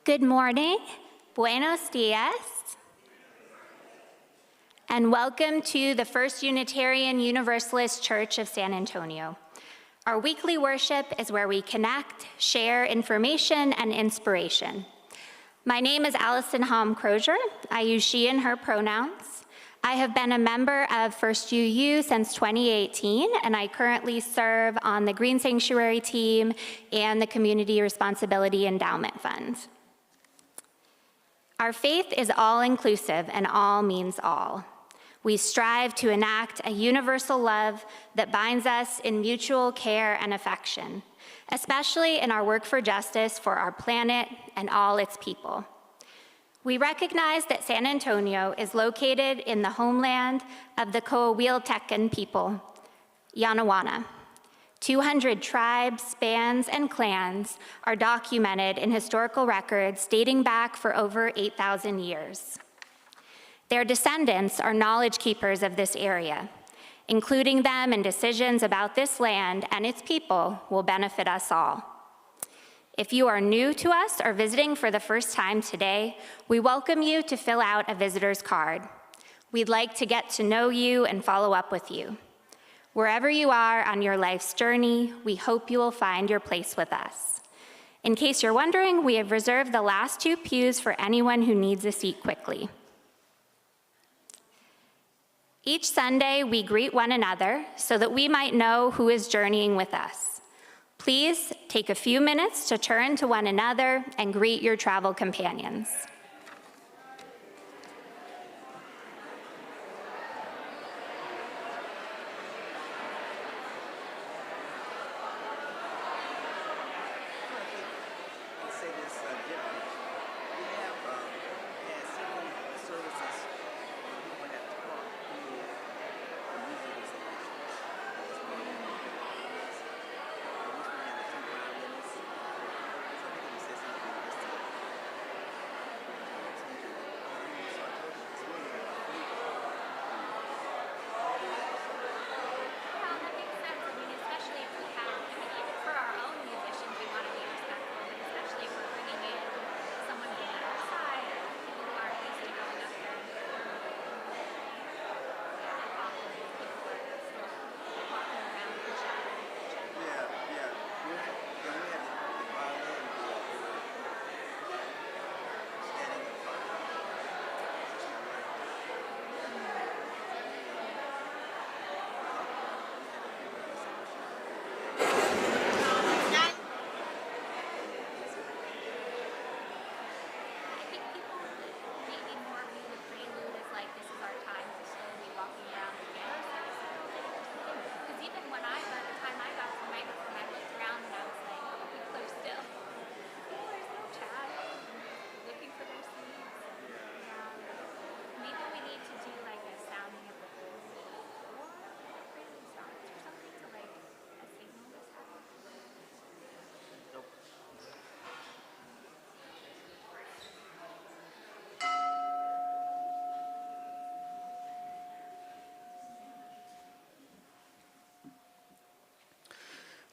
Good morning, buenos dias, and welcome to the First Unitarian Universalist Church of San Antonio. Our weekly worship is where we connect, share information, and inspiration. My name is Alison Hom-Crosier. I use she and her pronouns. I have been a member of First UU since 2018, and I currently serve on the Green Sanctuary team and the Community Responsibility Endowment Fund. Our faith is all-inclusive, and all means all. We strive to enact a universal love that binds us in mutual care and affection, especially in our work for justice for our planet and all its people. We recognize that San Antonio is located in the homeland of the Coahuiltecan people, Yanawana. 200 tribes, bands, and clans are documented in historical records dating back for over 8,000 years. Their descendants are knowledge keepers of this area. Including them in decisions about this land and its people will benefit us all. If you are new to us or visiting for the first time today, we welcome you to fill out a visitor's card. We'd like to get to know you and follow up with you. Wherever you are on your life's journey, we hope you will find your place with us. In case you're wondering, we have reserved the last 2 pews for anyone who needs a seat quickly. Each Sunday, we greet one another so that we might know who is journeying with us. Please take a few minutes to turn to one another and greet your travel companions.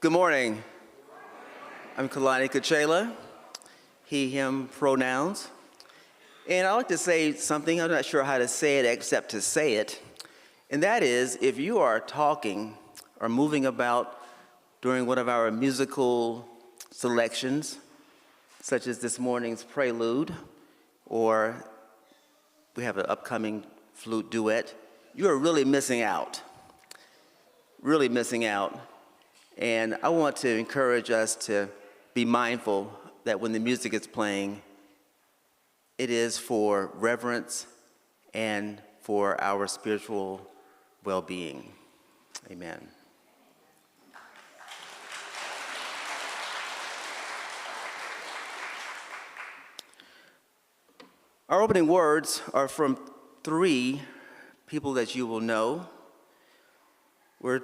Good morning. I'm Xolani Kacela, he, him pronouns. And I'd like to say something, I'm not sure how to say it except to say it. And that is, if you are talking or moving about during one of our musical selections, such as this morning's Prelude, or we have an upcoming flute duet, you are really missing out. Really missing out. And I want to encourage us to be mindful that when the music is playing, it is for reverence and for our spiritual well-being. Amen. Our opening words are from 3 people that you will know. We're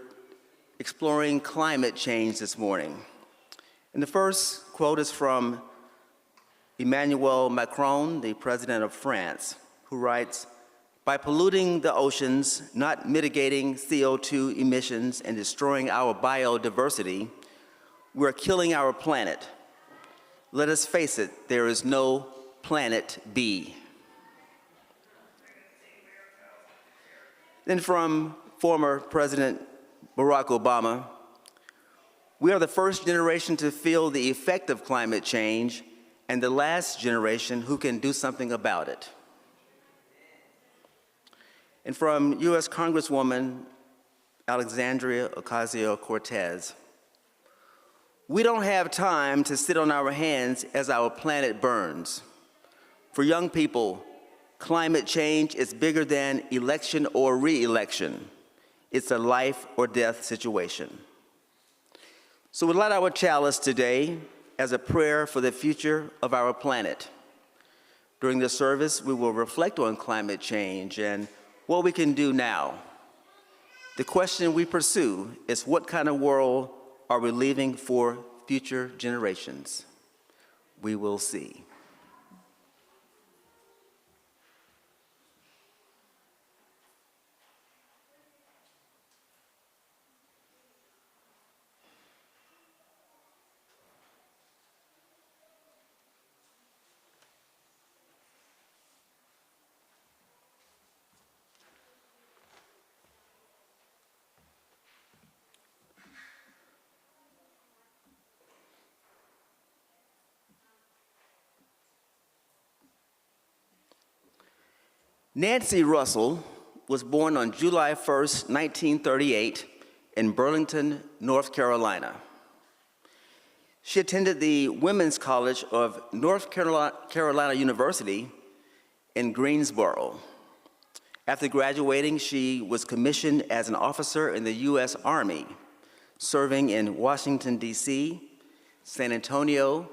exploring climate change this morning. And the first quote is from Emmanuel Macron, the president of France, who writes, "By polluting the oceans, not mitigating CO2 emissions, and destroying our biodiversity, we're killing our planet. Let us face it, there is no planet B. Then from former President Barack Obama, we are the first generation to feel the effect of climate change and the last generation who can do something about it. And from US Congresswoman Alexandria Ocasio-Cortez, we don't have time to sit on our hands as our planet burns. For young people, climate change is bigger than election or re-election. It's a life or death situation. So we light our chalice today as a prayer for the future of our planet. During the service, we will reflect on climate change and what we can do now. The question we pursue is, what kind of world are we leaving for future generations? We will see. Nancy Russell was born on July 1st, 1938, in Burlington, North Carolina. She attended the Women's College of North Carolina University in Greensboro. After graduating, she was commissioned as an officer in the U.S. Army, serving in Washington, D.C., San Antonio,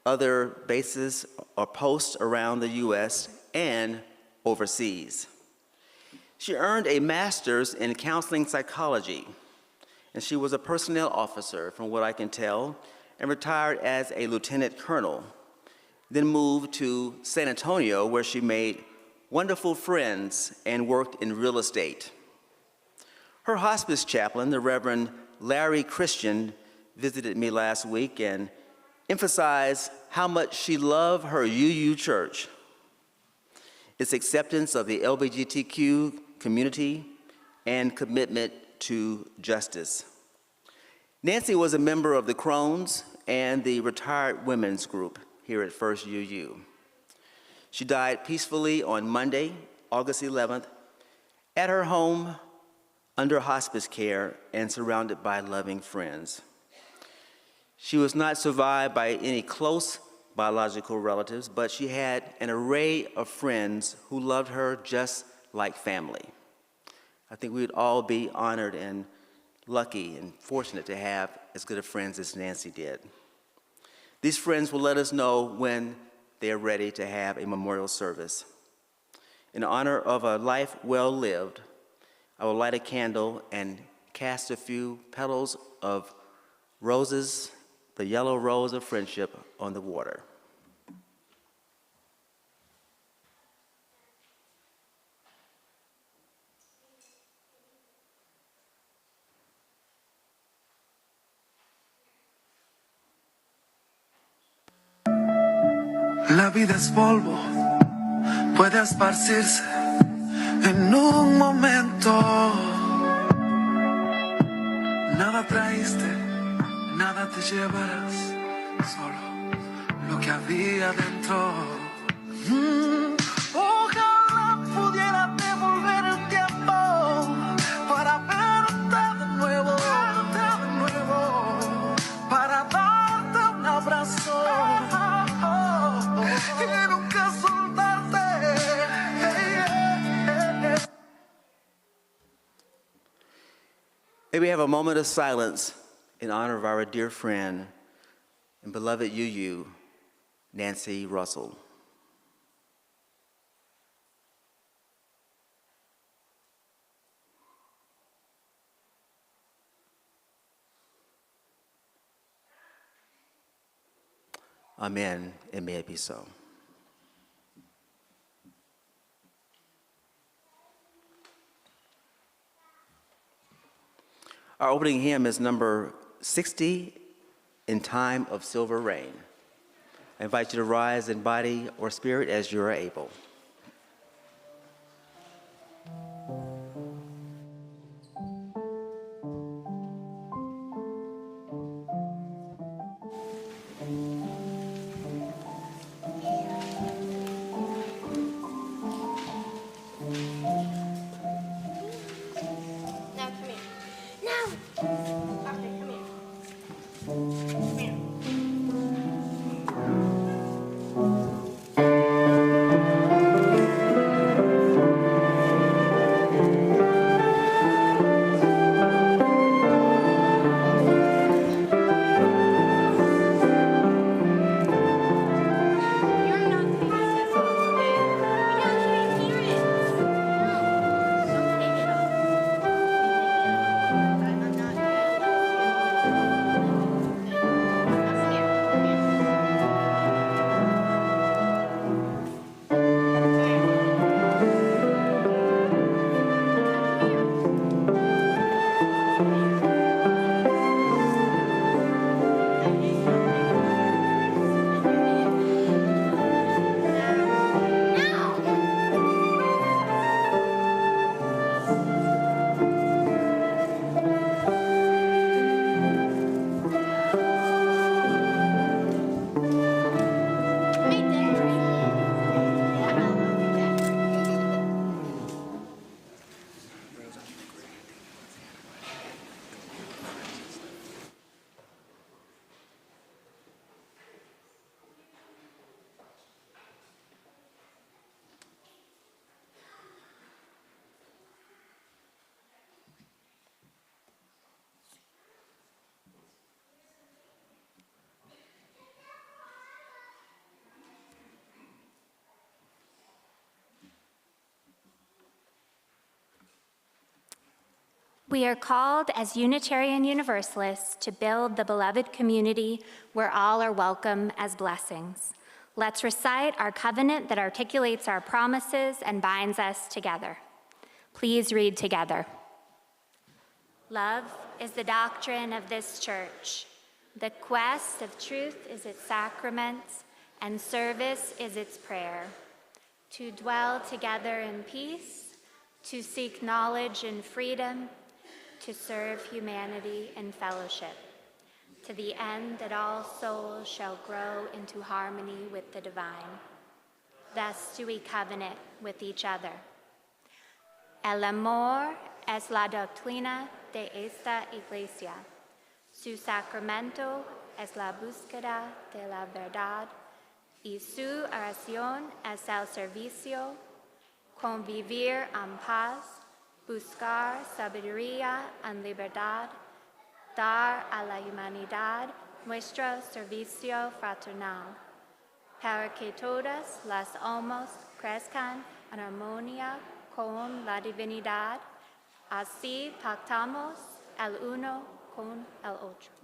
other bases or posts around the U.S., and overseas. She earned a master's in counseling psychology, and she was a personnel officer, from what I can tell, and retired as a lieutenant colonel, then moved to San Antonio, where she made wonderful friends and worked in real estate. Her hospice chaplain, the Reverend Larry Christian, visited me last week and emphasized how much she loved her UU church, its acceptance of the LGBTQ community, and commitment to justice. Nancy was a member of the Crohn's and the Retired Women's Group here at First UU. She died peacefully on Monday, August 11th, at her home under hospice care and surrounded by loving friends. She was not survived by any close biological relatives, but she had an array of friends who loved her just like family. I think we would all be honored and lucky and fortunate to have as good of friends as Nancy did. These friends will let us know when they are ready to have a memorial service. In honor of a life well lived, I will light a candle and cast a few petals of roses, the yellow rose of friendship, on the water. La vida es polvo, puede esparcirse en un momento. Nada traíste, nada te llevarás, solo lo que había dentro. Ojalá pudiera devolver el tiempo para verte de nuevo, para darte un abrazo y nunca soltarte. May we have a moment of silence in honor of our dear friend and beloved UU, Nancy Russell. Amen, and may it be so. Our opening hymn is number 60, In Time of Silver Rain. I invite you to rise in body or spirit as you are able. We are called as Unitarian Universalists to build the beloved community where all are welcome as blessings. Let's recite our covenant that articulates our promises and binds us together. Please read together. Love is the doctrine of this church. The quest of truth is its sacraments, and service is its prayer. To dwell together in peace, to seek knowledge and freedom, to serve humanity in fellowship, to the end that all souls shall grow into harmony with the divine. Thus do we covenant with each other. El amor es la doctrina de esta iglesia. Su sacramento es la búsqueda de la verdad y su oración es el servicio, convivir en paz, buscar sabiduría en libertad, dar a la humanidad nuestro servicio fraternal, para que todas las almas crezcan en armonía con la divinidad. Así pactamos el uno con el otro.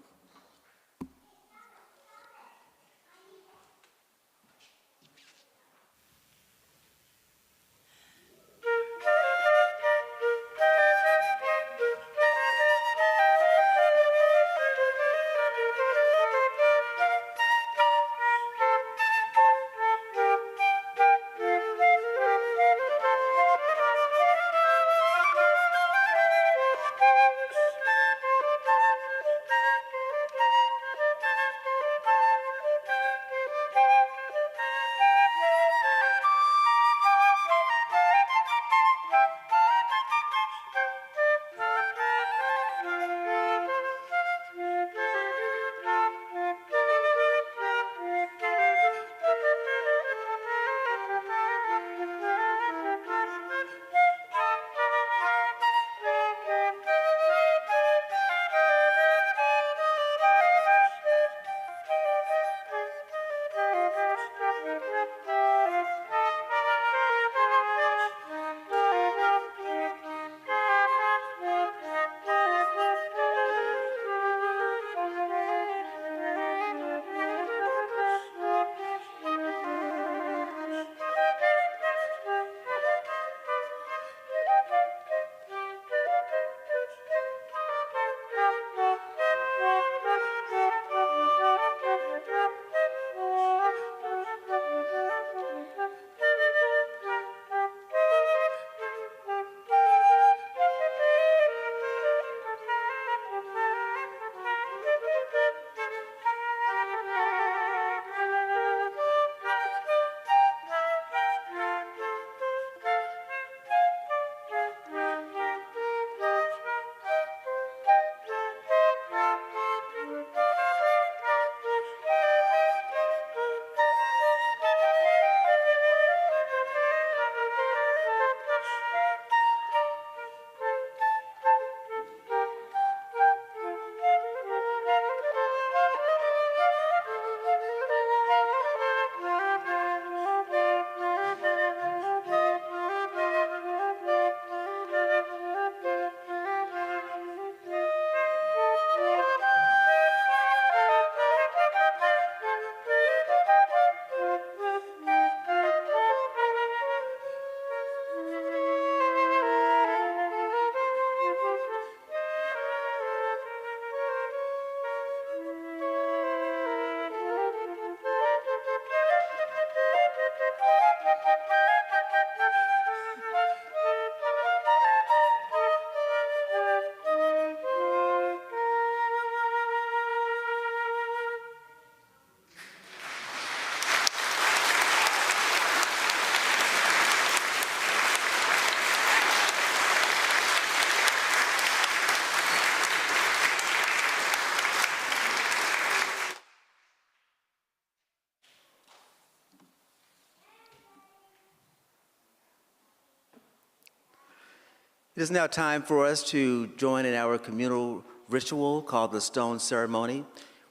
It is now time for us to join in our communal ritual called the Stone Ceremony.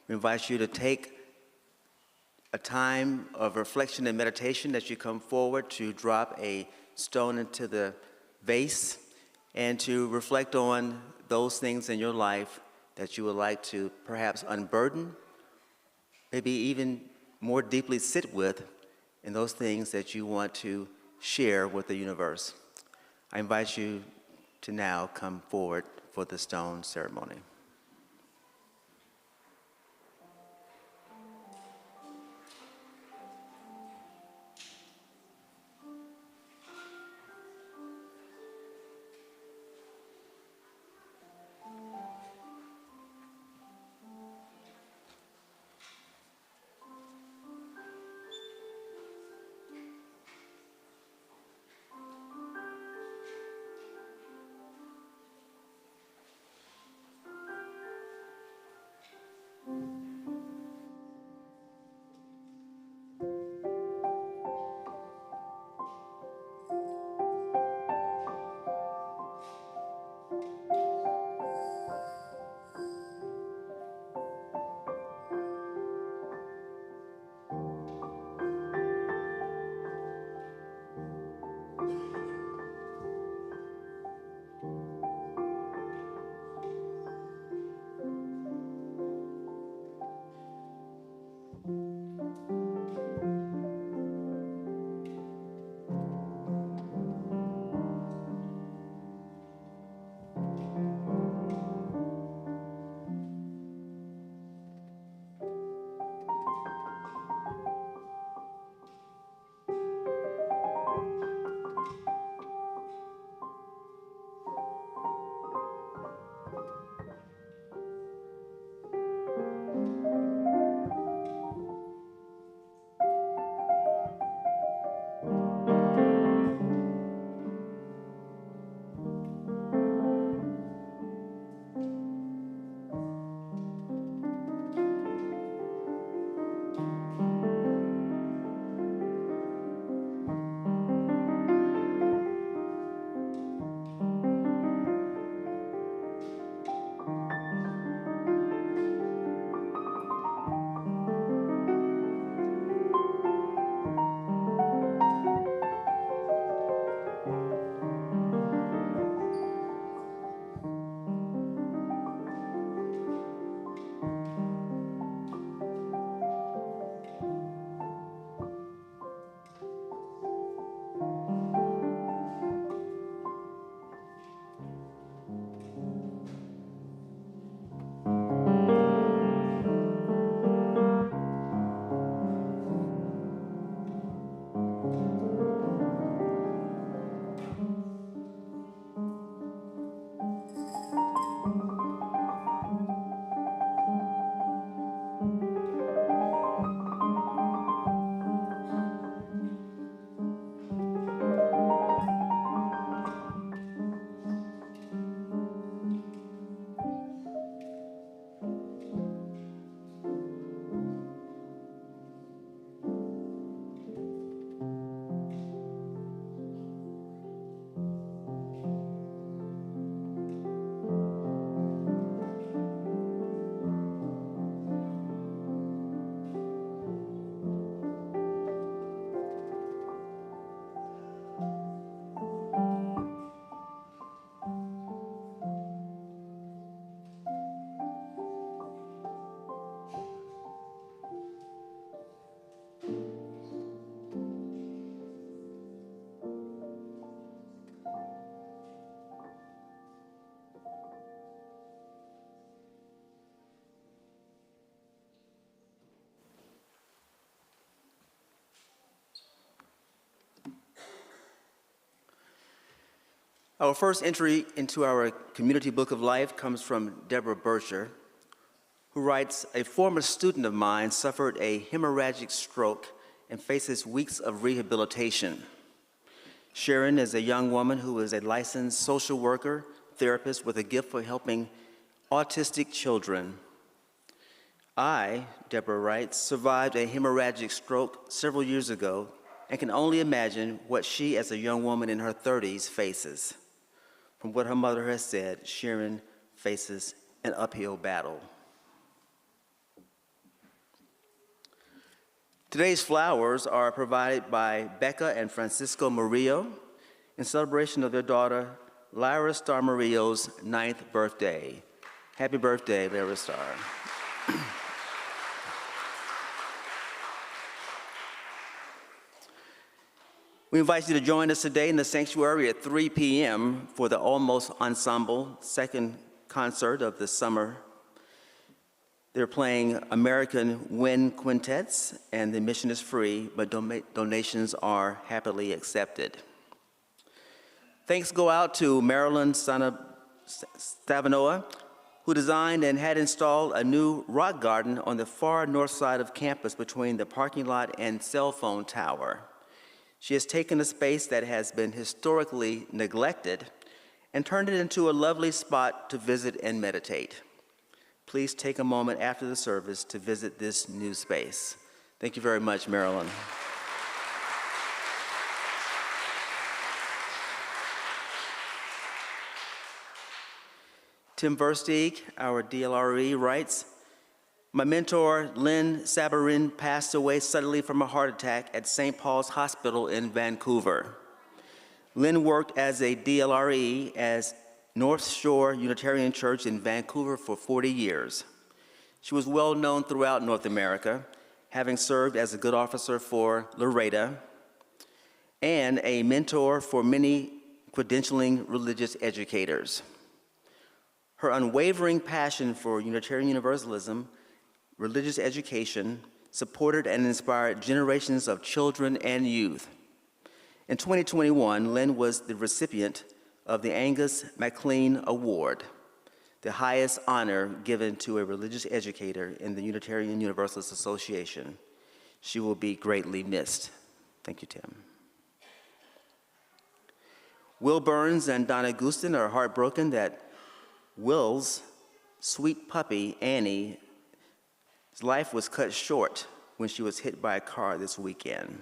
We invite you to take a time of reflection and meditation as you come forward to drop a stone into the vase and to reflect on those things in your life that you would like to perhaps unburden, maybe even more deeply sit with, and those things that you want to share with the universe. I invite you to now come forward for the stone ceremony. Our first entry into our community book of life comes from Deborah Bircher, who writes, "A former student of mine suffered a hemorrhagic stroke and faces weeks of rehabilitation. Sharon is a young woman who is a licensed social worker, therapist with a gift for helping autistic children. I," Deborah writes, "survived a hemorrhagic stroke several years ago and can only imagine what she, as a young woman in her 30s, faces. From what her mother has said, Sharon faces an uphill battle. Today's flowers are provided by Becca and Francisco Murillo in celebration of their daughter, Lyra Star Murillo's 9th birthday. Happy birthday, Lyra Star. We invite you to join us today in the sanctuary at 3 p.m. for the Almost Ensemble second concert of the summer. They're playing American Wind Quintets, and the admission is free, but donations are happily accepted. Thanks go out to Marilyn Stavanoa, who designed and had installed a new rock garden on the far north side of campus between the parking lot and cell phone tower. She has taken a space that has been historically neglected and turned it into a lovely spot to visit and meditate. Please take a moment after the service to visit this new space. Thank you very much, Marilyn. Tim Versteeg, our DLRE, writes, my mentor, Lynn Sabarin, passed away suddenly from a heart attack at St. Paul's Hospital in Vancouver. Lynn worked as a DLRE at North Shore Unitarian Church in Vancouver for 40 years. She was well known throughout North America, having served as a good officer for Lyra and a mentor for many credentialing religious educators. Her unwavering passion for Unitarian Universalism, religious education, supported and inspired generations of children and youth. In 2021, Lynn was the recipient of the Angus MacLean Award, the highest honor given to a religious educator in the Unitarian Universalist Association. She will be greatly missed. Thank you, Tim. Will Burns and Donna Gustin are heartbroken that Will's sweet puppy, Annie's life was cut short when she was hit by a car this weekend.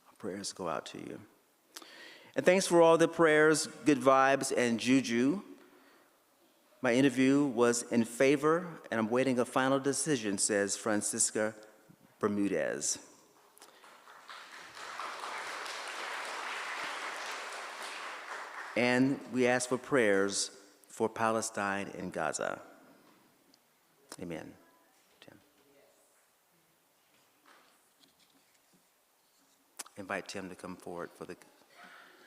Our prayers go out to you. And thanks for all the prayers, good vibes, and juju. My interview was in favor, and I'm waiting a final decision, says Francisca Bermudez. And we ask for prayers for Palestine and Gaza. Amen. Tim. Invite Tim to come forward for the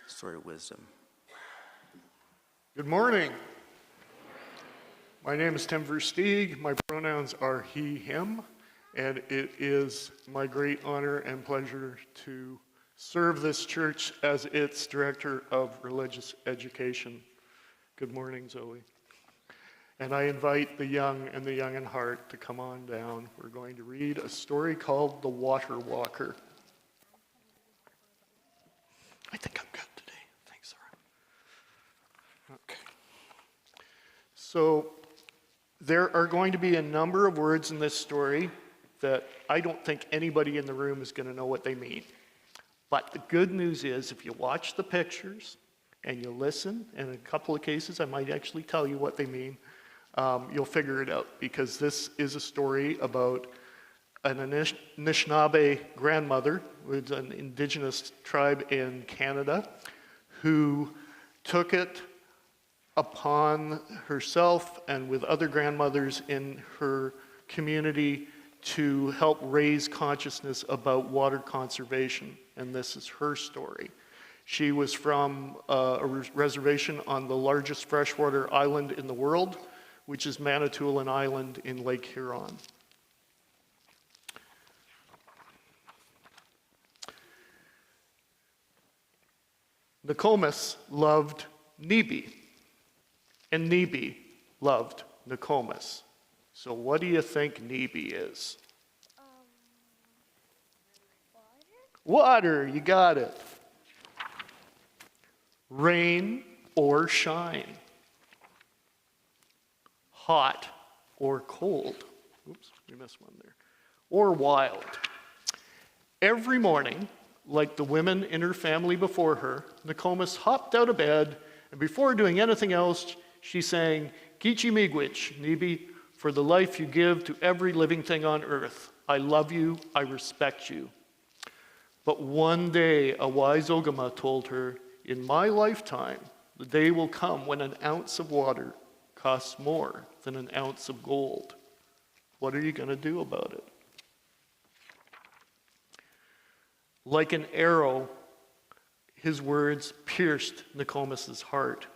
story of wisdom. Good morning. My name is Tim Versteeg. My pronouns are he, him, and it is my great honor and pleasure to serve this church as its Director of Religious Education. Good morning, Zoe. And I invite the young and the young in heart to come on down. We're going to read a story called The Water Walker. I think I'm good today. Thanks, Sarah. Okay. So there are going to be a number of words in this story that I don't think anybody in the room is going to know what they mean. But the good news is, if you watch the pictures and you listen, and in a couple of cases I might actually tell you what they mean, you'll figure it out, because this is a story about an Anishinaabe grandmother with an indigenous tribe in Canada who took it upon herself and with other grandmothers in her community to help raise consciousness about water conservation. And this is her story. She was from a reservation on the largest freshwater island in the world, which is Manitoulin Island in Lake Huron. Nokomis loved Nibi, and Nibi loved Nokomis. So what do you think Nibi is? Water, you got it. Rain or shine. Hot or cold. Oops, we missed one there. Or wild. Every morning, like the women in her family before her, Nokomis hopped out of bed And before doing anything else, she sang, Kichi Miigwech, Nibi, for the life you give to every living thing on earth. I love you, I respect you. But one day, a wise Ogama told her, in my lifetime, the day will come when an ounce of water costs more than an ounce of gold. What are you going to do about it? Like an arrow, his words pierced Nokomis's heart.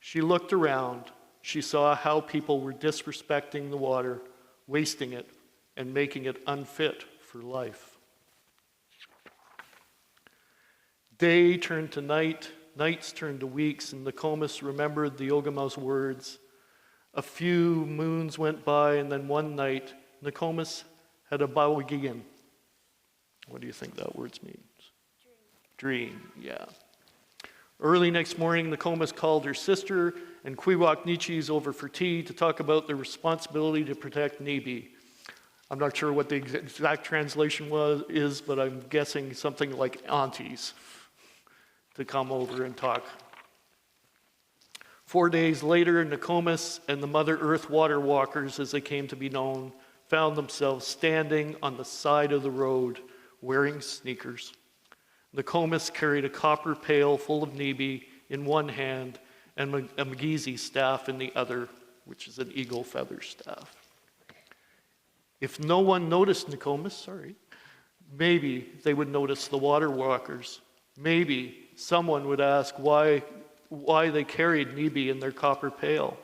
She looked around. She saw how people were disrespecting the water, wasting it, and making it unfit for life. Day turned to night, nights turned to weeks, and Nokomis remembered the Ogama's words. A few moons went by, and then one night, Nokomis had a bawagigan. What do you think that word means? Dream, yeah. Early next morning, Nokomis called her sister and Kwiwak Nichis over for tea to talk about their responsibility to protect Nibi. I'm not sure what the exact translation is, but I'm guessing something like aunties to come over and talk. 4 days later, Nokomis and the Mother Earth Water Walkers, as they came to be known, found themselves standing on the side of the road wearing sneakers. Nokomis carried a copper pail full of Nibi in one hand and a Magizi staff in the other, which is an eagle feather staff. If no one noticed Nokomis, maybe they would notice the water walkers. Maybe someone would ask why they carried Nibi in their copper pail.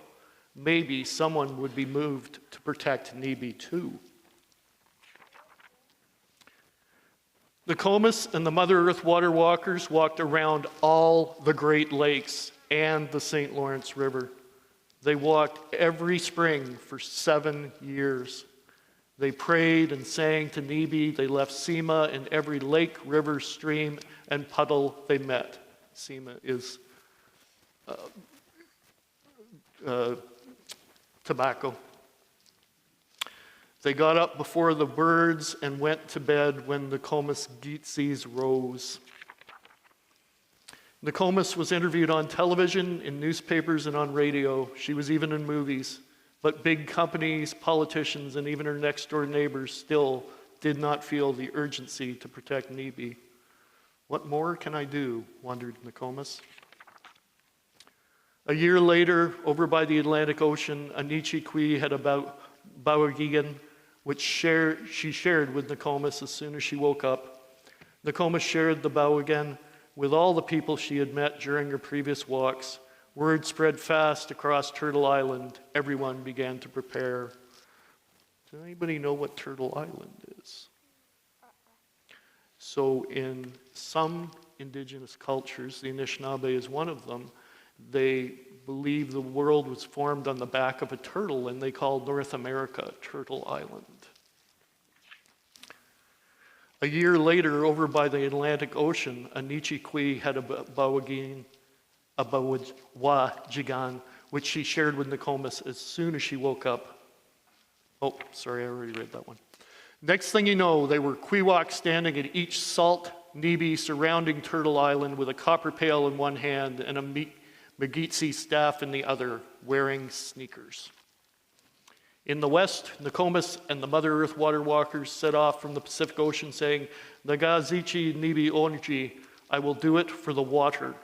Maybe someone would be moved to protect Nibi too. Nokomis and the Mother Earth Water Walkers walked around all the Great Lakes and the St. Lawrence River. They walked every spring for 7 years. They prayed and sang to Nibi. They left Sema in every lake, river, stream, and puddle they met. Sema is tobacco. They got up before the birds and went to bed when Nokomis Gitsis rose. Nokomis was interviewed on television, in newspapers, and on radio. She was even in movies. But big companies, politicians, and even her next-door neighbors still did not feel the urgency to protect Nibi. What more can I do? Wondered Nokomis. A year later, over by the Atlantic Ocean, Anichi Kui had a bawagigan, which she shared with Nokomis as soon as she woke up. Nokomis shared the bawagan with all the people she had met during her previous walks. Word spread fast across Turtle Island. Everyone began to prepare. Does anybody know what Turtle Island is? So in some indigenous cultures, the Anishinaabe is one of them, they believe the world was formed on the back of a turtle, and they called North America Turtle Island. A year later, over by the Atlantic Ocean, Anichi Kui had a bawagigan, which she shared with Nokomis as soon as she woke up. Oh, sorry, I already read that one. Next thing you know, they were Kwiwak standing at each salt Nibi surrounding Turtle Island with a copper pail in one hand and a Magitsi staff in the other, wearing sneakers. In the west, Nokomis and the Mother Earth Water Walkers set off from the Pacific Ocean saying, Nagazichi Nibi Onji, I will do it for the water.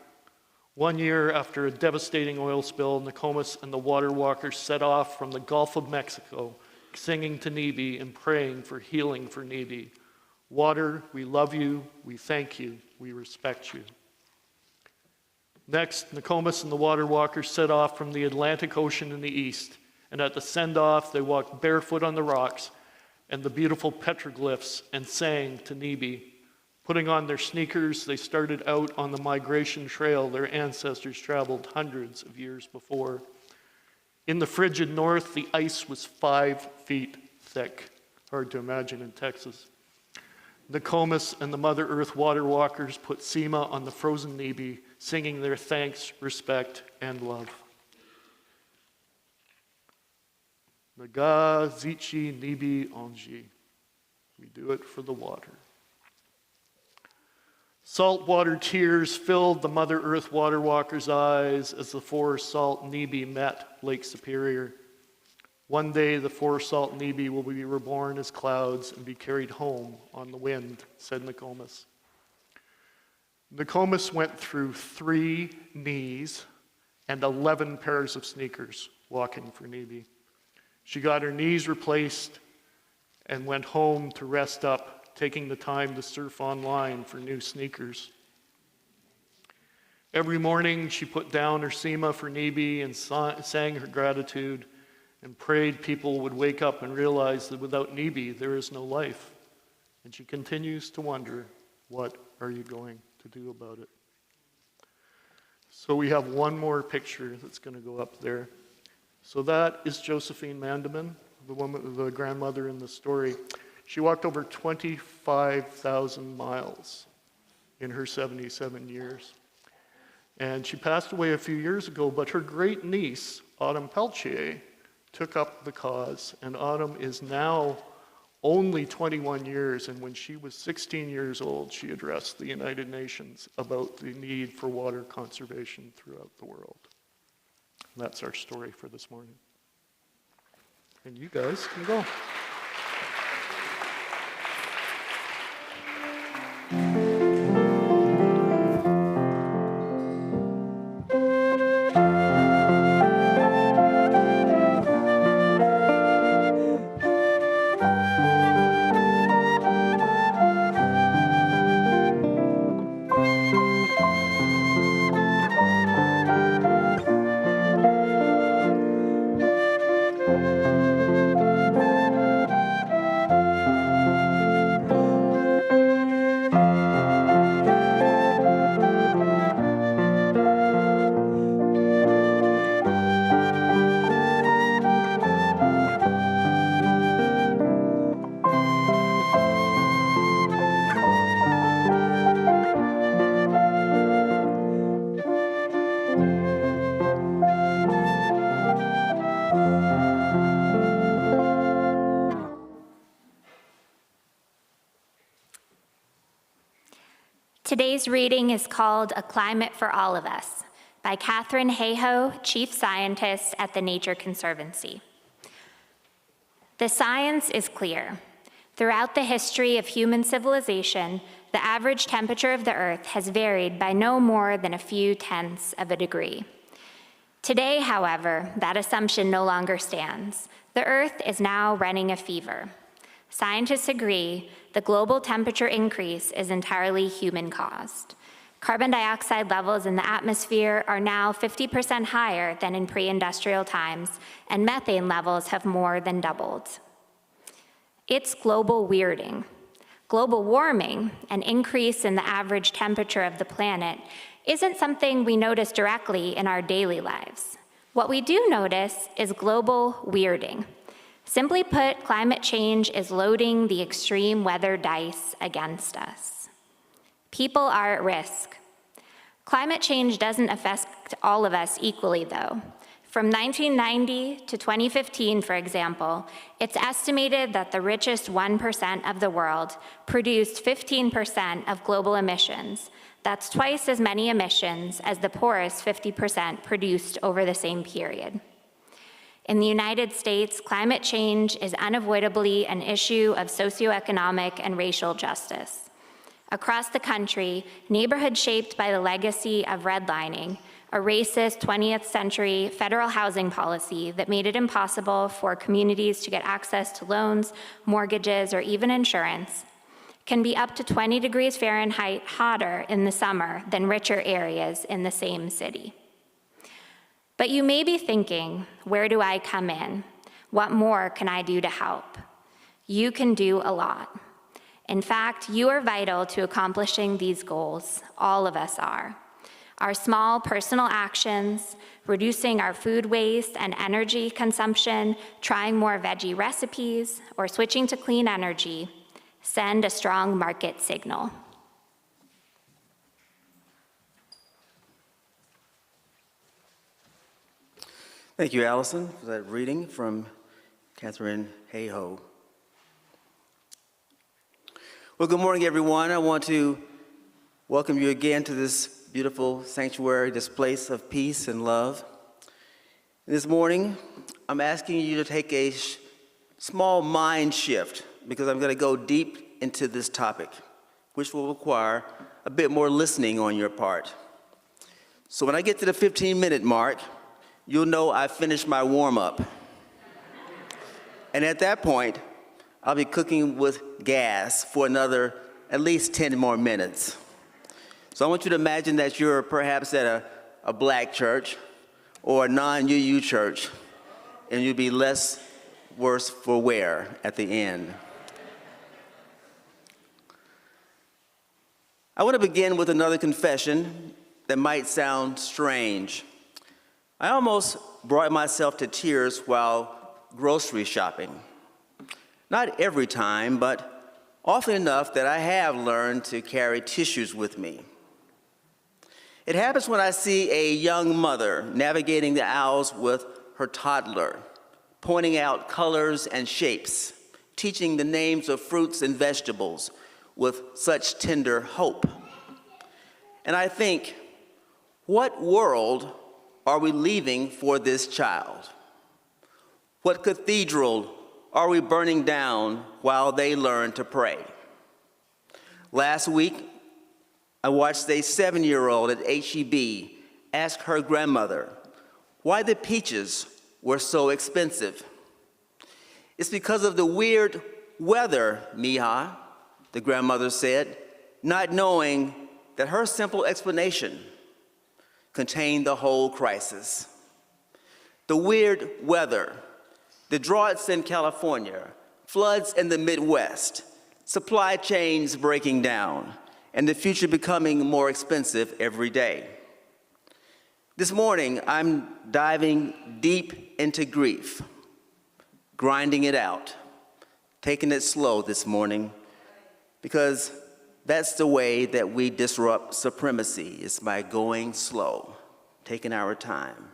1 year after a devastating oil spill, Nokomis and the Water Walkers set off from the Gulf of Mexico, singing to Nibi and praying for healing for Nibi. Water, we love you, we thank you, we respect you. Next, Nokomis and the Water Walkers set off from the Atlantic Ocean in the east, and at the send-off, they walked barefoot on the rocks and the beautiful petroglyphs and sang to Nibi. Putting on their sneakers, they started out on the migration trail their ancestors traveled hundreds of years before. In the frigid north, the ice was 5 feet thick. Hard to imagine in Texas. Nokomis and the Mother Earth Water Walkers put Sema on the frozen Nibi, singing their thanks, respect, and love. Naga Zichi Nibi Onji. We do it for the water. Saltwater tears filled the Mother Earth water walker's eyes as the four salt Nibi met Lake Superior. One day the four salt Nibi will be reborn as clouds and be carried home on the wind, said Nokomis. Nokomis went through 3 knees and 11 pairs of sneakers walking for Nibi. She got her knees replaced and went home to rest up, taking the time to surf online for new sneakers. Every morning she put down her sema for Nibi and sang her gratitude and prayed people would wake up and realize that without Nibi there is no life. And she continues to wonder, what are you going to do about it? So we have one more picture that's going to go up there. So that is Josephine Mandeman, the grandmother in the story. She walked over 25,000 miles in her 77 years. And she passed away a few years ago, but her great niece, Autumn Peltier, took up the cause. And Autumn is now only 21 years, and when she was 16 years old, she addressed the United Nations about the need for water conservation throughout the world. And that's our story for this morning. And you guys can go. Today's reading is called A Climate for All of Us by Catherine Hayhoe, Chief Scientist at the Nature Conservancy. The science is clear. Throughout the history of human civilization, the average temperature of the Earth has varied by no more than a few tenths of a degree. Today, however, that assumption no longer stands. The Earth is now running a fever. Scientists agree the global temperature increase is entirely human-caused. Carbon dioxide levels in the atmosphere are now 50% higher than in pre-industrial times, and methane levels have more than doubled. It's global weirding. Global warming, an increase in the average temperature of the planet, isn't something we notice directly in our daily lives. What we do notice is global weirding. Simply put, climate change is loading the extreme weather dice against us. People are at risk. Climate change doesn't affect all of us equally, though. From 1990 to 2015, for example, it's estimated that the richest 1% of the world produced 15% of global emissions. That's twice as many emissions as the poorest 50% produced over the same period. In the United States, climate change is unavoidably an issue of socioeconomic and racial justice. Across the country, neighborhoods shaped by the legacy of redlining, a racist 20th century federal housing policy that made it impossible for communities to get access to loans, mortgages, or even insurance, can be up to 20 degrees Fahrenheit hotter in the summer than richer areas in the same city. But you may be thinking, where do I come in? What more can I do to help? You can do a lot. In fact, you are vital to accomplishing these goals. All of us are. Our small personal actions, reducing our food waste and energy consumption, trying more veggie recipes, or switching to clean energy, send a strong market signal. Thank you, Alison, for that reading from Catherine Hayhoe. Well, good morning, everyone. I want to welcome you again to this beautiful sanctuary, this place of peace and love. This morning, I'm asking you to take a small mind shift because I'm going to go deep into this topic, which will require a bit more listening on your part. So when I get to the 15-minute mark, you'll know I've finished my warm-up. And at that point, I'll be cooking with gas for another at least 10 more minutes. So I want you to imagine that you're perhaps at a black church or a non-UU church, and you'll be less worse for wear at the end. I want to begin with another confession that might sound strange. I almost brought myself to tears while grocery shopping. Not every time, but often enough that I have learned to carry tissues with me. It happens when I see a young mother navigating the aisles with her toddler, pointing out colors and shapes, teaching the names of fruits and vegetables with such tender hope. And I think, what world are we leaving for this child? What cathedral are we burning down while they learn to pray? Last week, I watched a 7-year-old at H-E-B ask her grandmother why the peaches were so expensive. It's because of the weird weather, Mija, the grandmother said, not knowing that her simple explanation contained the whole crisis. The weird weather, the droughts in California, floods in the Midwest, supply chains breaking down, and the future becoming more expensive every day. This morning, I'm diving deep into grief, grinding it out, taking it slow this morning, because that's the way that we disrupt supremacy, is by going slow, taking our time.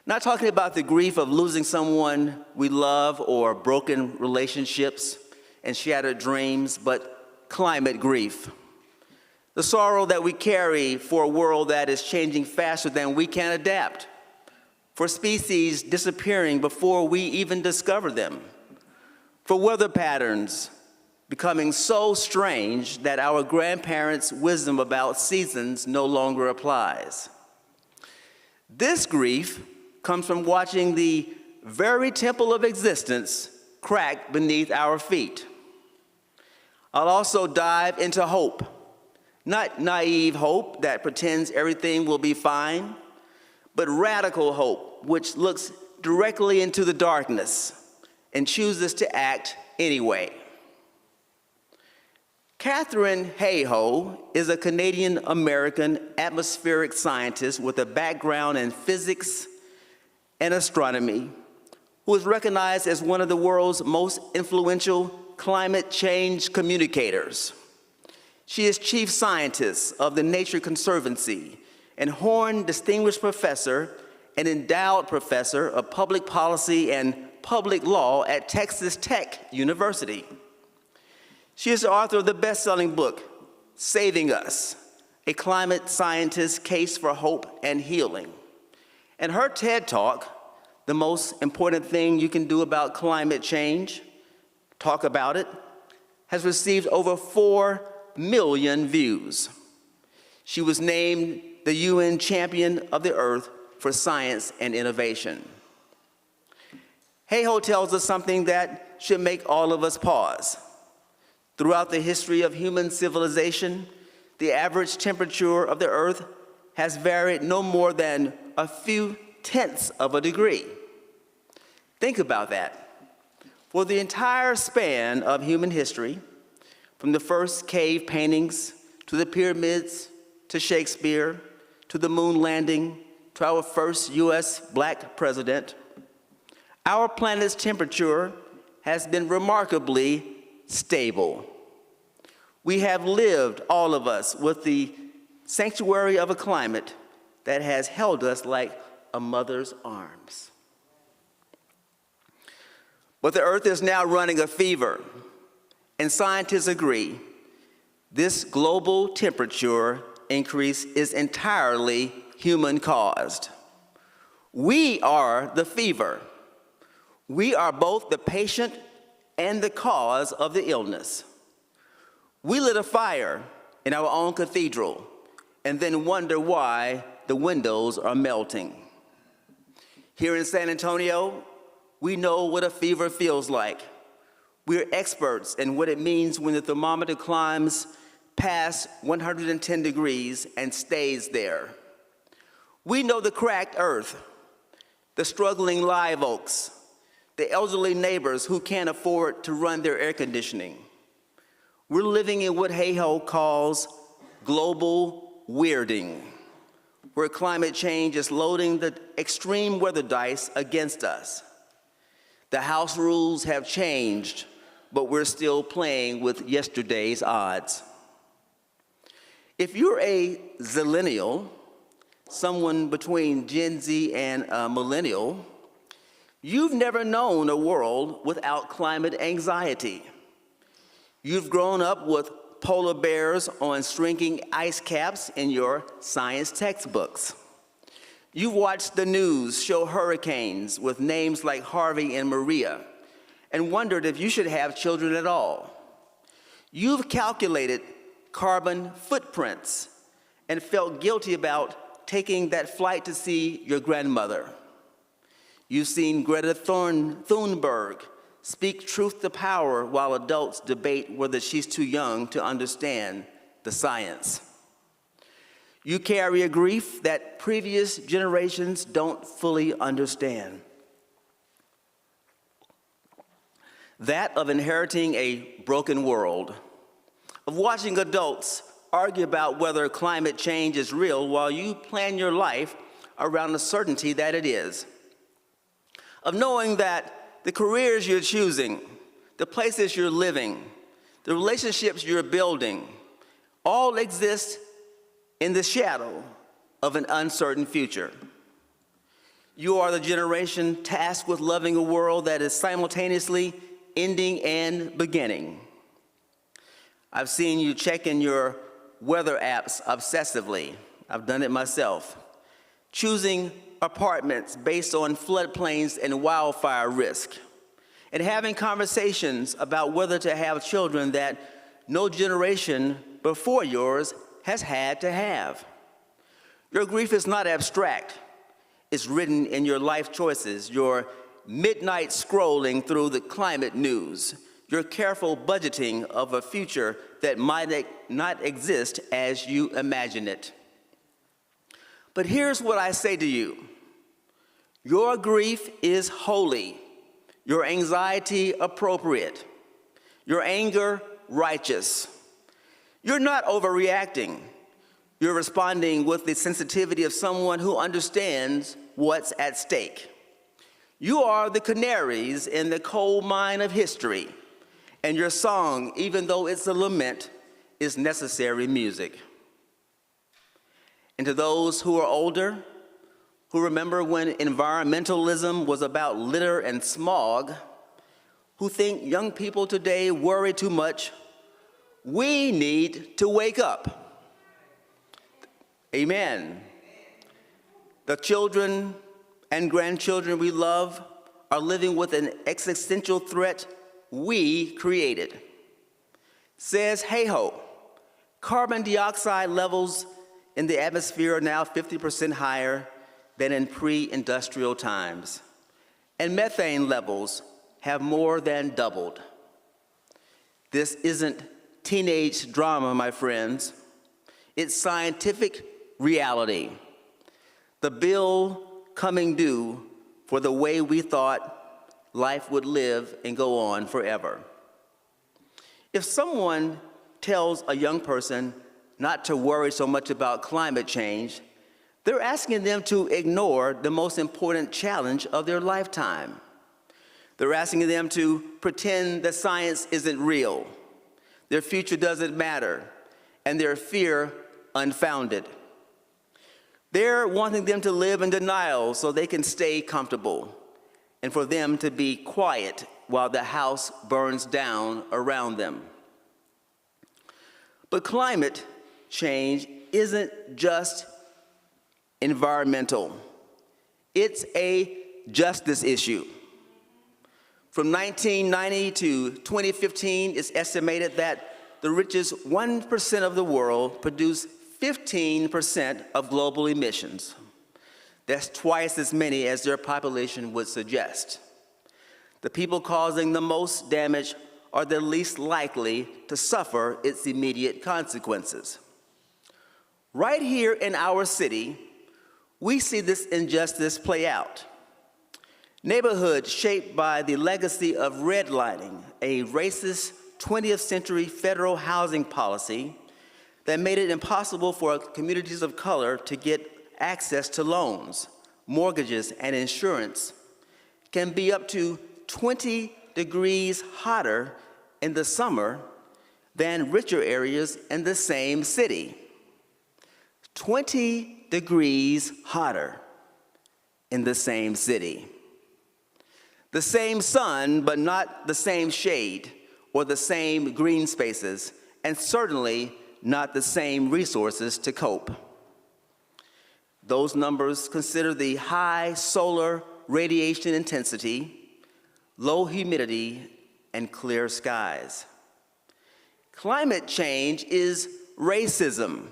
Not talking about the grief of losing someone we love or broken relationships and shattered dreams, but climate grief. The sorrow that we carry for a world that is changing faster than we can adapt, for species disappearing before we even discover them, for weather patterns becoming so strange that our grandparents' wisdom about seasons no longer applies. This grief comes from watching the very temple of existence crack beneath our feet. I'll also dive into hope, not naive hope that pretends everything will be fine, but radical hope, which looks directly into the darkness and chooses to act anyway. Catherine Hayhoe is a Canadian-American atmospheric scientist with a background in physics and astronomy, who is recognized as one of the world's most influential climate change communicators. She is chief scientist of the Nature Conservancy and Horn Distinguished Professor and endowed professor of public policy and public law at Texas Tech University. She is the author of the best-selling book, Saving Us, a climate scientist's case for hope and healing. And her TED Talk, The Most Important Thing You Can Do About Climate Change, Talk About It, has received over 4 million views. She was named the UN Champion of the Earth for Science and Innovation. Hayhoe tells us something that should make all of us pause. Throughout the history of human civilization, the average temperature of the Earth has varied no more than a few tenths of a degree. Think about that. For the entire span of human history, from the first cave paintings to the pyramids, to Shakespeare, to the moon landing, to our first US black president, our planet's temperature has been remarkably stable. We have lived, all of us, with the sanctuary of a climate that has held us like a mother's arms. But the Earth is now running a fever, and scientists agree This global temperature increase is entirely human-caused. We are the fever. We are both the patient and the cause of the illness. We lit a fire in our own cathedral and then wonder why the windows are melting. Here in San Antonio, we know what a fever feels like. We're experts in what it means when the thermometer climbs past 110 degrees and stays there. We know the cracked earth, the struggling live oaks, the elderly neighbors who can't afford to run their air conditioning. We're living in what Hayhoe calls global weirding, where climate change is loading the extreme weather dice against us. The house rules have changed, but we're still playing with yesterday's odds. If you're a zillennial, someone between Gen Z and a millennial, you've never known a world without climate anxiety. You've grown up with polar bears on shrinking ice caps in your science textbooks. You've watched the news show hurricanes with names like Harvey and Maria and wondered if you should have children at all. You've calculated carbon footprints and felt guilty about taking that flight to see your grandmother. You've seen Greta Thunberg speak truth to power while adults debate whether she's too young to understand the science. You carry a grief that previous generations don't fully understand. That of inheriting a broken world, of watching adults argue about whether climate change is real while you plan your life around the certainty that it is, of knowing that the careers you're choosing, the places you're living, the relationships you're building, all exist in the shadow of an uncertain future. You are the generation tasked with loving a world that is simultaneously ending and beginning. I've seen you checking your weather apps obsessively. I've done it myself. Choosing apartments based on floodplains and wildfire risk, and having conversations about whether to have children that no generation before yours has had to have. Your grief is not abstract. It's written in your life choices, your midnight scrolling through the climate news, your careful budgeting of a future that might not exist as you imagine it. But here's what I say to you. Your grief is holy, your anxiety appropriate, your anger righteous. You're not overreacting. You're responding with the sensitivity of someone who understands what's at stake. You are the canaries in the coal mine of history, and your song, even though it's a lament, is necessary music. And to those who are older, who remember when environmentalism was about litter and smog, who think young people today worry too much, we need to wake up. Amen. The children and grandchildren we love are living with an existential threat we created. Says Hayhoe, carbon dioxide levels in the atmosphere are now 50% higher than in pre-industrial times, and methane levels have more than doubled. This isn't teenage drama, my friends. It's scientific reality. The bill coming due for the way we thought life would live and go on forever. If someone tells a young person not to worry so much about climate change, they're asking them to ignore the most important challenge of their lifetime. They're asking them to pretend that science isn't real, their future doesn't matter, and their fear unfounded. They're wanting them to live in denial so they can stay comfortable, and for them to be quiet while the house burns down around them. But climate change isn't just environmental. It's a justice issue. From 1990 to 2015, it's estimated that the richest 1% of the world produce 15% of global emissions. That's twice as many as their population would suggest. The people causing the most damage are the least likely to suffer its immediate consequences. Right here in our city, we see this injustice play out. Neighborhoods shaped by the legacy of redlining, a racist 20th century federal housing policy that made it impossible for communities of color to get access to loans, mortgages, and insurance, can be up to 20 degrees hotter in the summer than richer areas in the same city. 20 degrees hotter in the same city. The same sun, but not the same shade or the same green spaces, and certainly not the same resources to cope. Those numbers consider the high solar radiation intensity, low humidity, and clear skies. Climate change is racism,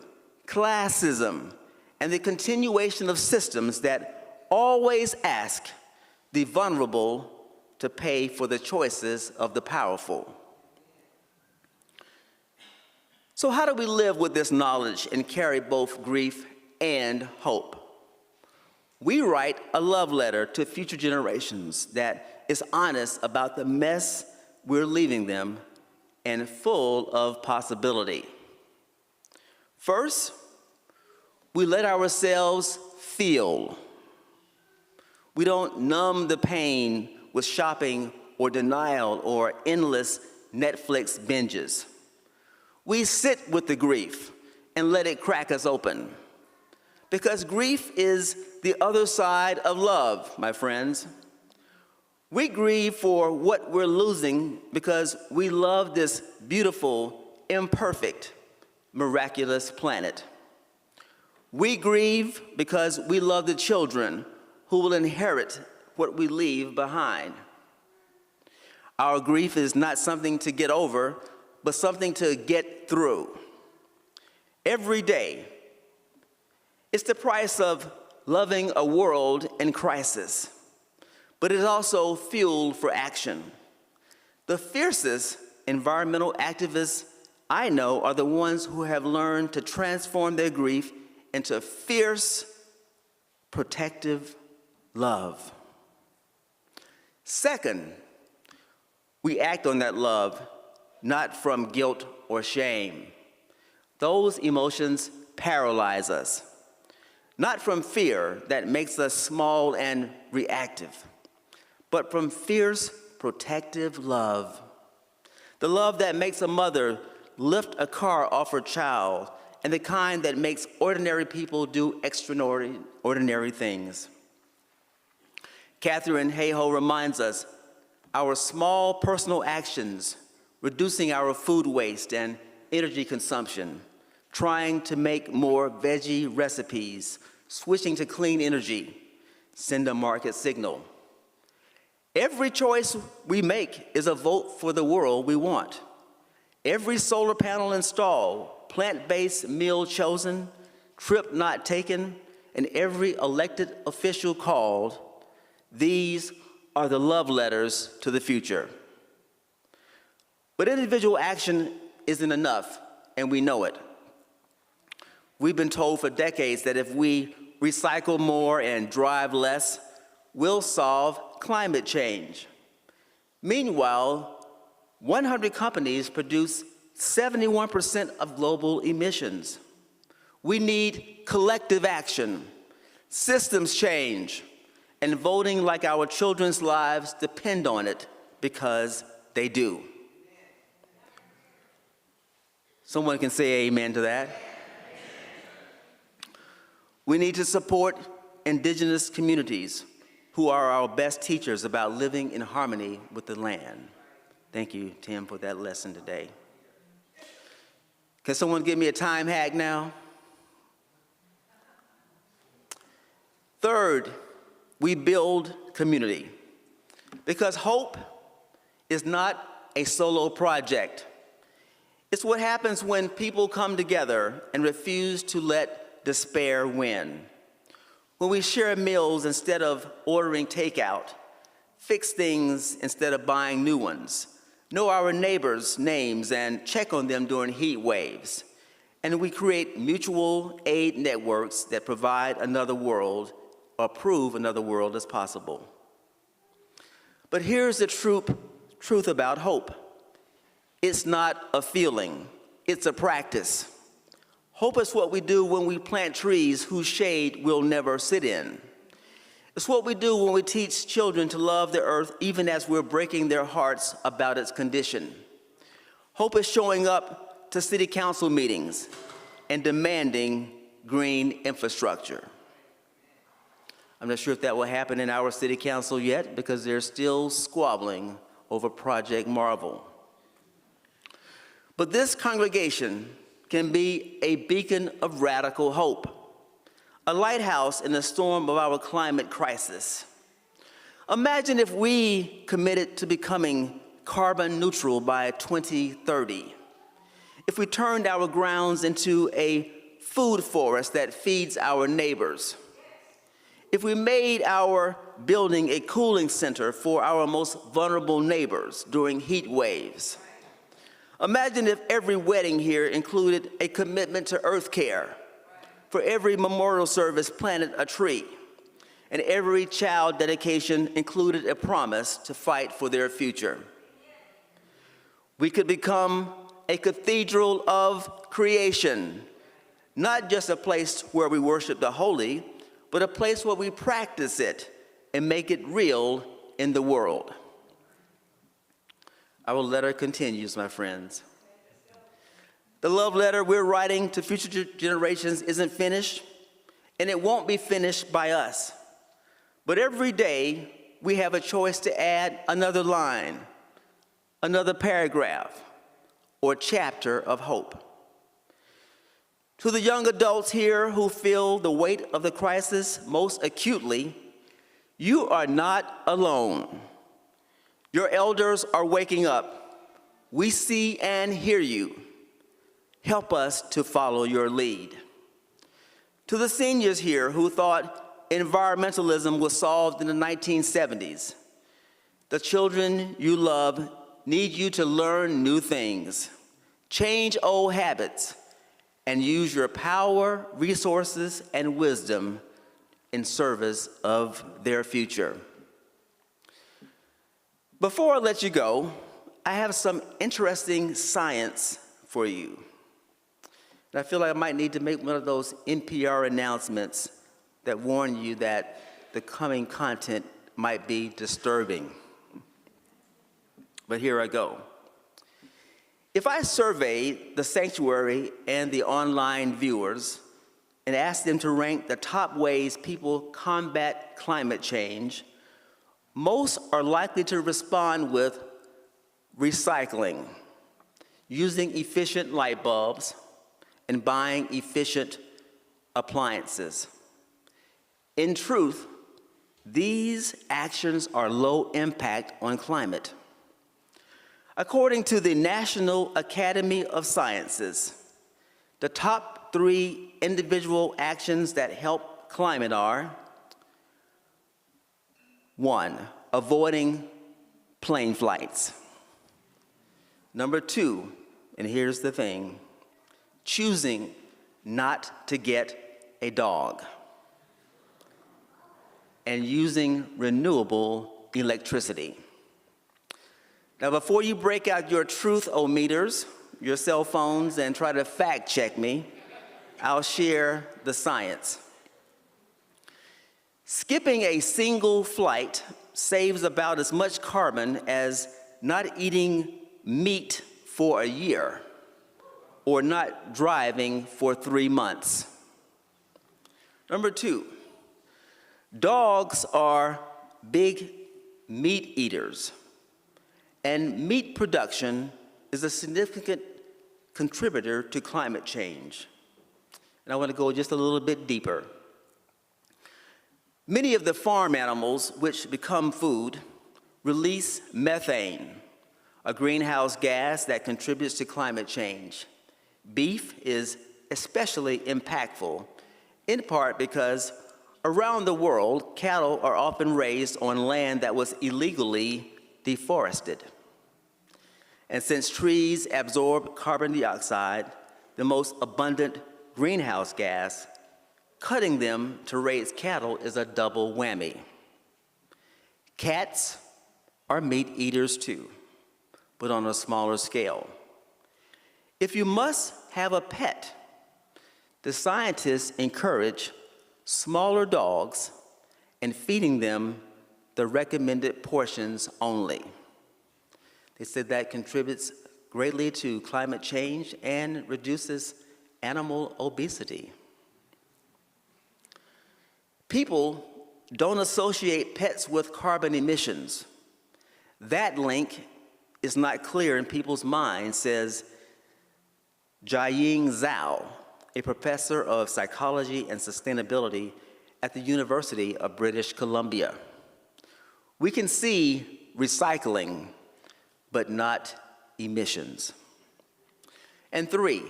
classism, and the continuation of systems that always ask the vulnerable to pay for the choices of the powerful. So how do we live with this knowledge and carry both grief and hope? We write a love letter to future generations that is honest about the mess we're leaving them and full of possibility. First, we let ourselves feel. We don't numb the pain with shopping or denial or endless Netflix binges. We sit with the grief and let it crack us open. Because grief is the other side of love, my friends. We grieve for what we're losing because we love this beautiful, imperfect, miraculous planet. We grieve because we love the children who will inherit what we leave behind. Our grief is not something to get over, but something to get through. Every day, it's the price of loving a world in crisis, but it's also fuel for action. The fiercest environmental activists I know are the ones who have learned to transform their grief into fierce, protective love. Second, we act on that love, not from guilt or shame. Those emotions paralyze us, not from fear that makes us small and reactive, but from fierce, protective love. The love that makes a mother lift a car off her child, and the kind that makes ordinary people do extraordinary things. Catherine Hayhoe reminds us, our small personal actions, reducing our food waste and energy consumption, trying to make more veggie recipes, switching to clean energy, send a market signal. Every choice we make is a vote for the world we want. Every solar panel installed, plant-based meal chosen, trip not taken, and every elected official called, these are the love letters to the future. But individual action isn't enough, and we know it. We've been told for decades that if we recycle more and drive less, we'll solve climate change. Meanwhile, 100 companies produce 71% of global emissions. We need collective action, systems change, and voting like our children's lives depend on it, because they do. Someone can say amen to that. We need to support indigenous communities who are our best teachers about living in harmony with the land. Thank you, Tim, for that lesson today. Can someone give me a time hack now? Third, we build community. Because hope is not a solo project. It's what happens when people come together and refuse to let despair win. When we share meals instead of ordering takeout, fix things instead of buying new ones, know our neighbors' names and check on them during heat waves, and we create mutual aid networks that provide another world or prove another world is possible. But here's the truth about hope. It's not a feeling, it's a practice. Hope is what we do when we plant trees whose shade we'll never sit in. It's what we do when we teach children to love the earth even as we're breaking their hearts about its condition. Hope is showing up to city council meetings and demanding green infrastructure. I'm not sure if that will happen in our city council yet because they're still squabbling over Project Marvel. But this congregation can be a beacon of radical hope, a lighthouse in the storm of our climate crisis. Imagine if we committed to becoming carbon neutral by 2030. If we turned our grounds into a food forest that feeds our neighbors. If we made our building a cooling center for our most vulnerable neighbors during heat waves. Imagine if every wedding here included a commitment to earth care, for every memorial service planted a tree, and every child dedication included a promise to fight for their future. We could become a cathedral of creation, not just a place where we worship the holy, but a place where we practice it and make it real in the world. Our letter continues, my friends. The love letter we're writing to future generations isn't finished, and it won't be finished by us. But every day, we have a choice to add another line, another paragraph, or chapter of hope. To the young adults here who feel the weight of the crisis most acutely, you are not alone. Your elders are waking up. We see and hear you. Help us to follow your lead. To the seniors here who thought environmentalism was solved in the 1970s, the children you love need you to learn new things, change old habits, and use your power, resources, and wisdom in service of their future. Before I let you go, I have some interesting science for you. And I feel like I might need to make one of those NPR announcements that warn you that the coming content might be disturbing. But here I go. If I surveyed the sanctuary and the online viewers and asked them to rank the top ways people combat climate change, most are likely to respond with recycling, using efficient light bulbs, and buying efficient appliances. In truth, these actions are low impact on climate. According to the National Academy of Sciences, the top 3 individual actions that help climate are: 1, avoiding plane flights. Number 2, and here's the thing, choosing not to get a dog. And using renewable electricity. Now, before you break out your truth-o-meters, your cell phones, and try to fact-check me, I'll share the science. Skipping a single flight saves about as much carbon as not eating meat for a year or not driving for 3 months. Number 2, dogs are big meat eaters, and meat production is a significant contributor to climate change. And I want to go just a little bit deeper. Many of the farm animals which become food release methane, a greenhouse gas that contributes to climate change. Beef is especially impactful, in part because around the world, cattle are often raised on land that was illegally deforested. And since trees absorb carbon dioxide, the most abundant greenhouse gas, cutting them to raise cattle is a double whammy. Cats are meat eaters too, but on a smaller scale. If you must have a pet, the scientists encourage smaller dogs and feeding them the recommended portions only. They said that contributes greatly to climate change and reduces animal obesity. People don't associate pets with carbon emissions. That link is not clear in people's minds, says Jiaying Zhao, a professor of psychology and sustainability at the University of British Columbia. We can see recycling, but not emissions. And 3,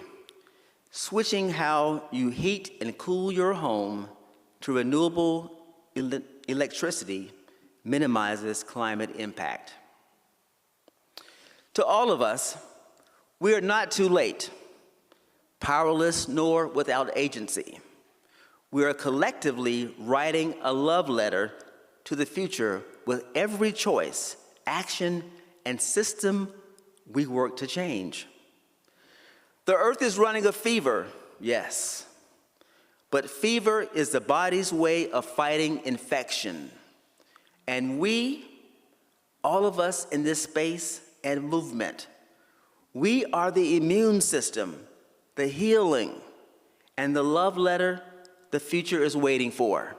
switching how you heat and cool your home to renewable electricity minimizes climate impact. To all of us, we are not too late, powerless nor without agency. We are collectively writing a love letter to the future with every choice, action, and system we work to change. The earth is running a fever, yes, but fever is the body's way of fighting infection. And we, all of us in this space and movement, we are the immune system, the healing, and the love letter the future is waiting for.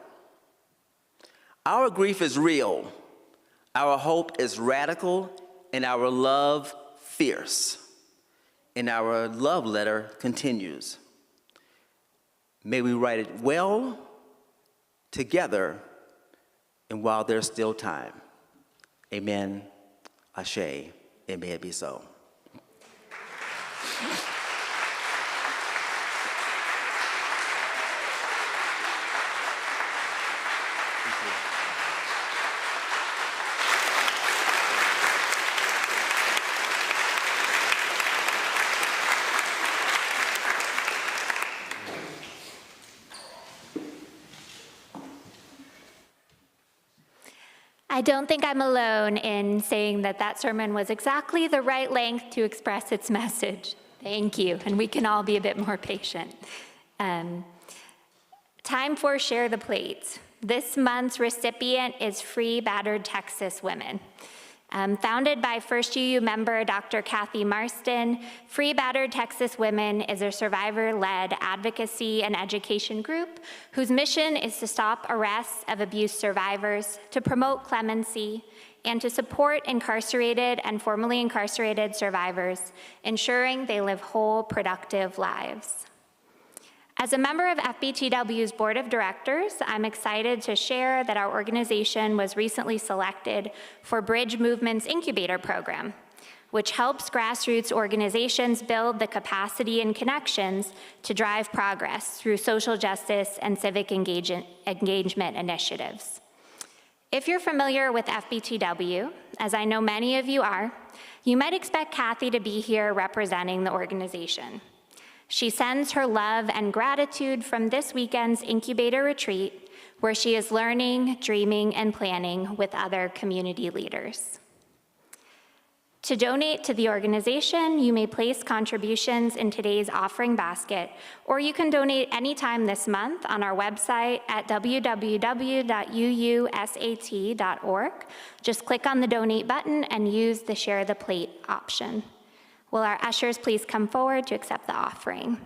Our grief is real, our hope is radical, and our love fierce. And our love letter continues. May we write it well, together, and while there's still time. Amen, Ashe, and may it be so. I don't think I'm alone in saying that that sermon was exactly the right length to express its message. Thank you, and we can all be a bit more patient. Time for Share the Plate. This month's recipient is Free Battered Texas Women. Founded by First UU member Dr. Kathy Marston, Free Battered Texas Women is a survivor-led advocacy and education group whose mission is to stop arrests of abuse survivors, to promote clemency, and to support incarcerated and formerly incarcerated survivors, ensuring they live whole, productive lives. As a member of FBTW's board of directors, I'm excited to share that our organization was recently selected for Bridge Movement's incubator program, which helps grassroots organizations build the capacity and connections to drive progress through social justice and civic engagement initiatives. If you're familiar with FBTW, as I know many of you are, you might expect Kathy to be here representing the organization. She sends her love and gratitude from this weekend's incubator retreat, where she is learning, dreaming, and planning with other community leaders. To donate to the organization, you may place contributions in today's offering basket, or you can donate anytime this month on our website at www.uusat.org. Just click on the donate button and use the Share the Plate option. Will our ushers please come forward to accept the offering?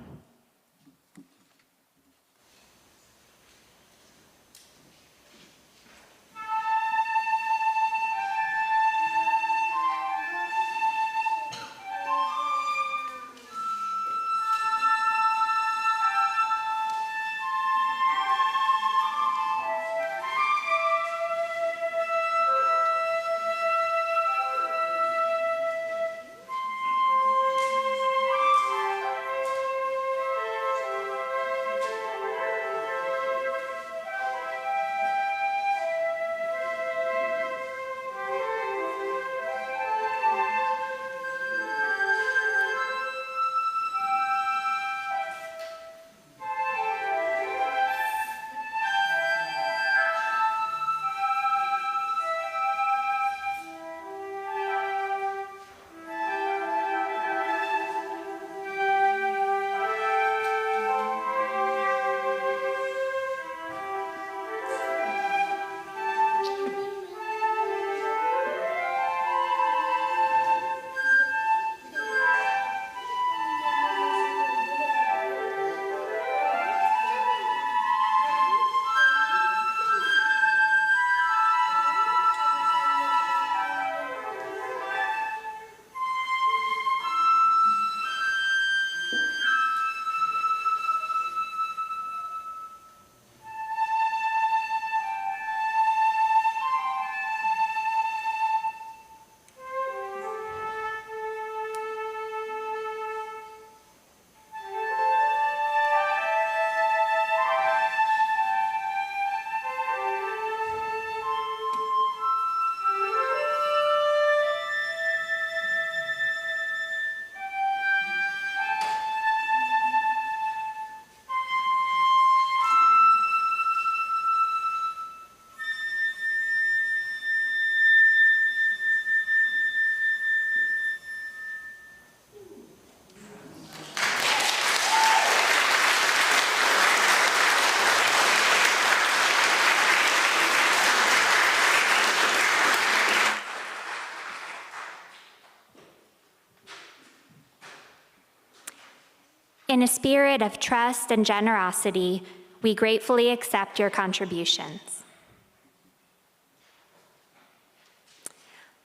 spirit of trust and generosity, we gratefully accept your contributions.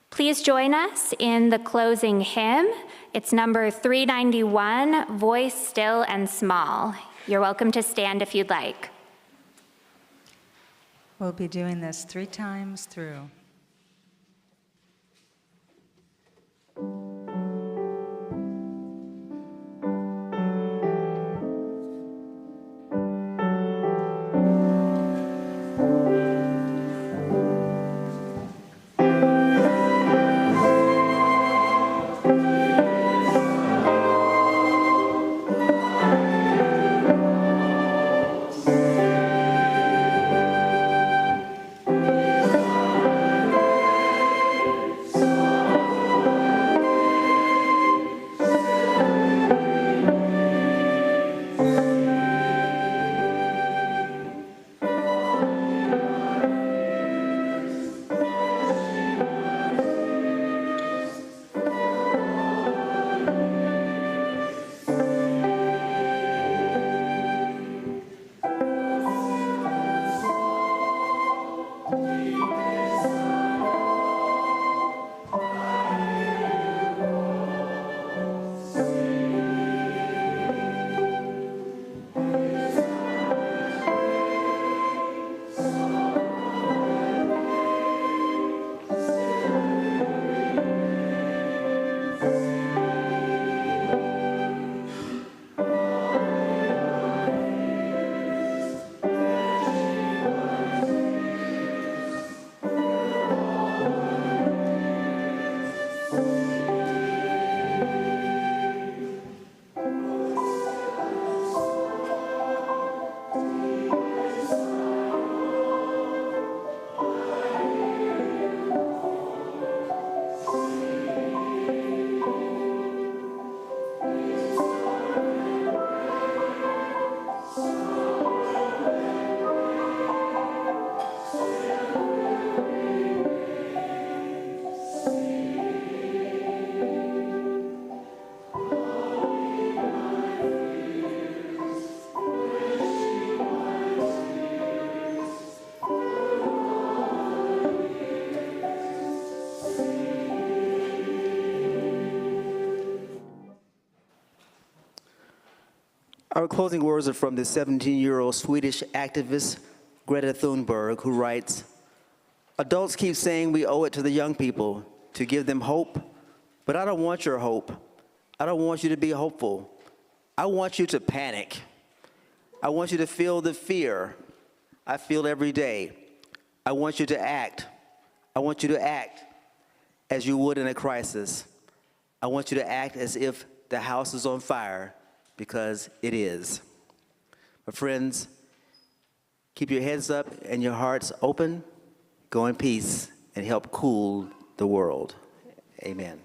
Please join us in the closing hymn. It's number 391, Voice Still and Small. You're welcome to stand if you'd like. We'll be doing this 3 times through. Our closing words are from the 17-year-old Swedish activist Greta Thunberg, who writes, "Adults keep saying we owe it to the young people to give them hope, but I don't want your hope. I don't want you to be hopeful. I want you to panic. I want you to feel the fear I feel every day. I want you to act. I want you to act as you would in a crisis. I want you to act as if the house is on fire, because it is." My friends, keep your heads up and your hearts open. Go in peace and help cool the world. Amen.